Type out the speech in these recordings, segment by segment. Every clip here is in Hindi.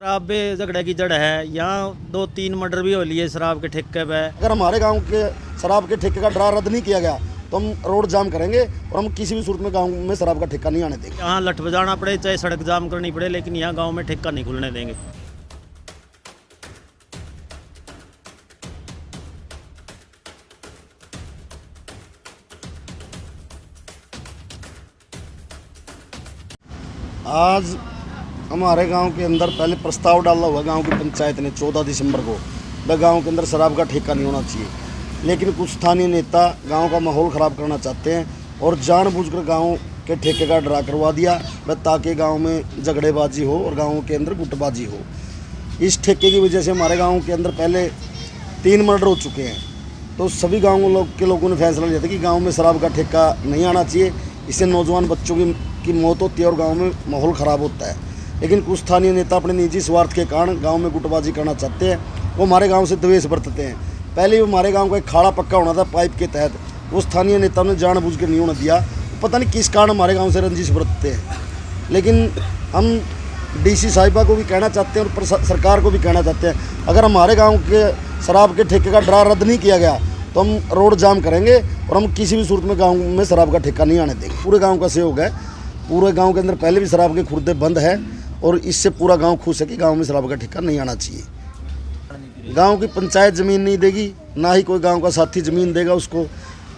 शराब पे झगड़े की जड़ है। यहाँ 2-3 मर्डर भी हो लिए शराब के ठेके पे। अगर हमारे गांव के शराब के ठेके का ड्रा रद्द नहीं किया गया तो हम रोड जाम करेंगे और हम किसी भी सूरत में गांव में शराब का ठेका नहीं आने देंगे। यहाँ लठ बजाना पड़े चाहे सड़क जाम करनी पड़े, लेकिन यहाँ गांव में ठेका नहीं खुलने देंगे। आज हमारे गांव के अंदर पहले प्रस्ताव डाला हुआ गांव की पंचायत ने 14 दिसंबर को, वह गांव के अंदर शराब का ठेका नहीं होना चाहिए, लेकिन कुछ स्थानीय नेता गांव का माहौल ख़राब करना चाहते हैं और जानबूझकर गांव के ठेके का ड्रा करवा दिया वह ताकि गांव में झगड़ेबाजी हो और गांव के अंदर गुटबाजी हो। इस ठेके की वजह से हमारे गाँव के अंदर पहले 3 मर्डर हो चुके हैं। तो सभी गाँव के लोगों ने फैसला लिया था कि गाँव में शराब का ठेका नहीं आना चाहिए, इससे नौजवान बच्चों की मौत होती है और गाँव में माहौल ख़राब होता है। लेकिन कुछ स्थानीय नेता अपने निजी स्वार्थ के कारण गांव में गुटबाजी करना चाहते हैं। वो हमारे गांव से द्वेष बरतते हैं। पहले ही हमारे गांव का एक खाड़ा पक्का होना था पाइप के तहत, वो स्थानीय नेताओं ने जानबूझ के नहीं होने दिया। पता नहीं किस कारण हमारे गांव से रंजिश बरतते हैं। लेकिन हम डीसी साहिबा को भी कहना चाहते हैं और सरकार को भी कहना चाहते हैं, अगर हमारे गाँव के शराब के ठेके का ड्रा रद्द नहीं किया गया तो हम रोड जाम करेंगे और हम किसी भी सूरत में गाँव में शराब का ठेका नहीं आने देंगे। पूरे गाँव का सहयोग है। पूरे गाँव के अंदर पहले भी शराब के खुर्दे बंद है और इससे पूरा गांव खुश है कि गांव में शराब का ठेका नहीं आना चाहिए। गांव की पंचायत ज़मीन नहीं देगी, ना ही कोई गांव का साथी ज़मीन देगा उसको।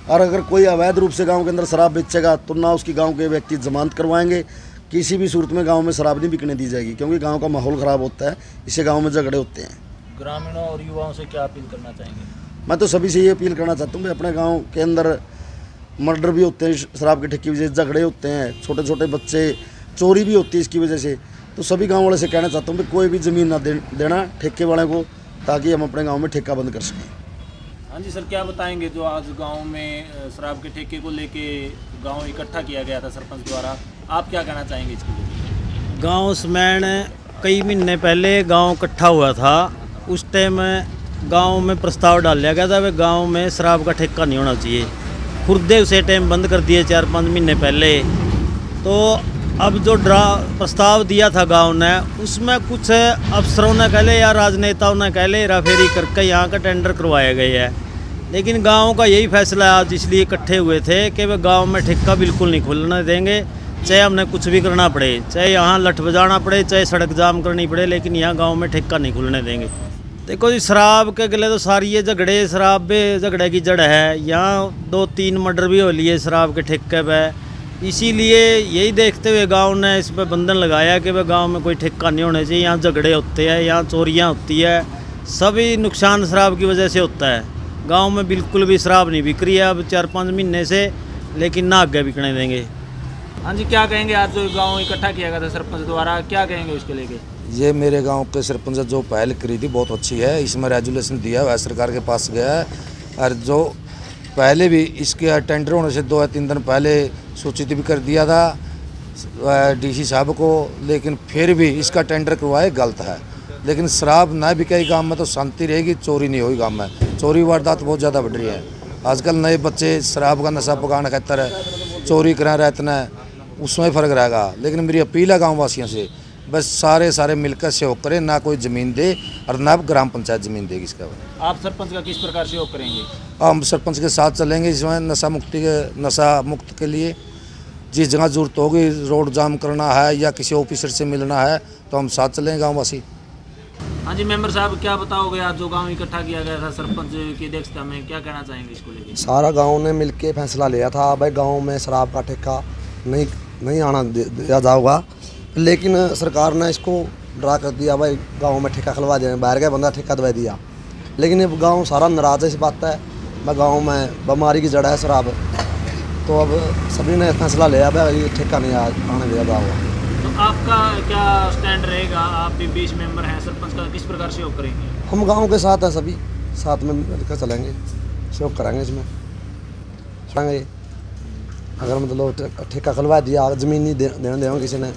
और अगर कोई अवैध रूप से गांव के अंदर शराब बेचेगा तो ना उसकी गांव के व्यक्ति जमानत करवाएंगे। किसी भी सूरत में गांव में शराब नहीं बिकने दी जाएगी, क्योंकि गांव का माहौल ख़राब होता है, इससे गाँव में झगड़े होते हैं। ग्रामीणों और युवाओं से क्या अपील करना चाहेंगे? मैं तो सभी से ये अपील करना चाहता हूँ कि अपने गाँव के अंदर मर्डर भी होते हैं, शराब के ठेके की वजह से झगड़े होते हैं, छोटे छोटे बच्चे चोरी भी होती है इसकी वजह से। तो सभी गांव वाले से कहना चाहता हूँ कि कोई भी ज़मीन ना देना ठेके वाले को, ताकि हम अपने गांव में ठेका बंद कर सकें। हाँ जी सर, क्या बताएंगे जो आज गांव में शराब के ठेके को लेके गांव इकट्ठा किया गया था सरपंच द्वारा, आप क्या कहना चाहेंगे इसके लिए? गांव में कई महीने पहले गांव इकट्ठा हुआ था। उस टाइम गांव में प्रस्ताव डाल लिया गया था वे गांव में शराब का ठेका नहीं होना चाहिए। खुर्दे उसे टाइम बंद कर दिए 4-5 महीने पहले। तो अब जो प्रस्ताव दिया था गांव ने, उसमें कुछ अफसरों ने कह ले या राजनेताओं ने कह ले हेराफेरी करके यहाँ का टेंडर करवाया गया है। लेकिन गांव का यही फैसला है आज इसलिए इकट्ठे हुए थे कि वे गांव में ठेका बिल्कुल नहीं खुलने देंगे, चाहे हमने कुछ भी करना पड़े, चाहे यहाँ लठ बजाना पड़े, चाहे सड़क जाम करनी पड़े, लेकिन यहाँ गाँव में ठेका नहीं खुलने देंगे। देखो जी, शराब के गले तो सारी ये झगड़े, शराब पे झगड़े की जड़ है। यहाँ 2-3 मर्डर भी हो लिए शराब के ठेके पे। इसीलिए यही देखते हुए गांव ने इस पर बंधन लगाया कि वह गांव में कोई ठेका नहीं होना चाहिए। यहाँ झगड़े होते हैं, यहाँ चोरियाँ होती है, सभी नुकसान शराब की वजह से होता है। गांव में बिल्कुल भी शराब नहीं बिक रही है अब 4-5 महीने से, लेकिन ना आगे बिकने देंगे। हाँ जी, क्या कहेंगे? आज जो गाँव इकट्ठा किया गया था सरपंच द्वारा, क्या कहेंगे उसके लेके? ये मेरे गांव के सरपंच जो पहल करी थी बहुत अच्छी है। इसमें रेजुलेशन दिया हुआ है, सरकार के पास गया है। और जो पहले भी इसके टेंडर होने से 2 या 3 दिन पहले सूचित भी कर दिया था डीसी साहब को, लेकिन फिर भी इसका टेंडर करवाए गलत है। लेकिन शराब ना बिके गांव में तो शांति रहेगी, चोरी नहीं होगी गांव में। चोरी वारदात बहुत ज़्यादा बढ़ रही है आजकल। नए बच्चे शराब का नशा पकाने खातर चोरी करा रहते हैं, उसमें फ़र्क रहेगा। लेकिन मेरी अपील है गाँव वासियों से, बस सारे मिलकर सहयोग करें, ना कोई ज़मीन दे और ना ग्राम पंचायत ज़मीन देगी। इसका आप सरपंच का किस प्रकार सहयोग करेंगे? हम सरपंच के साथ चलेंगे इसमें नशा मुक्त के लिए। जिस जगह जरूरत होगी, रोड जाम करना है या किसी ऑफिसर से मिलना है, तो हम साथ चलेंगे गाँव वासी। हाँ जी, मेंबर साहब क्या बताओगे? आज जो गाँव इकट्ठा किया गया था सरपंच की अध्यक्षता में, क्या कहना चाहेंगे इसको लेकर? सारा गाँव ने मिलकर फैसला लिया था भाई गाँव में शराब का ठेका नहीं आना दिया जाएगा। लेकिन सरकार ने इसको ड्रा कर दिया, भाई गांव में ठेका खुलवा दिया, बाहर का बंदा ठेका दवा दिया। लेकिन अब गांव सारा नाराज़ है इस बात है, मैं गांव में बीमारी की जड़ है शराब। तो अब सभी ने फैसला लिया भाई ये ठेका नहीं आने दिया जाएगा। तो आपका क्या स्टैंड रहेगा? आप भी 20 मेंबर हैं, सरपंच का किस प्रकार सहयोग करेंगे? हम गाँव के साथ हैं, सभी साथ में मिलकर चलेंगे, सहयोग करेंगे इसमें। अगर मतलब ठेका खुलवा दिया, ज़मीन नहीं देने देंगे किसी ने,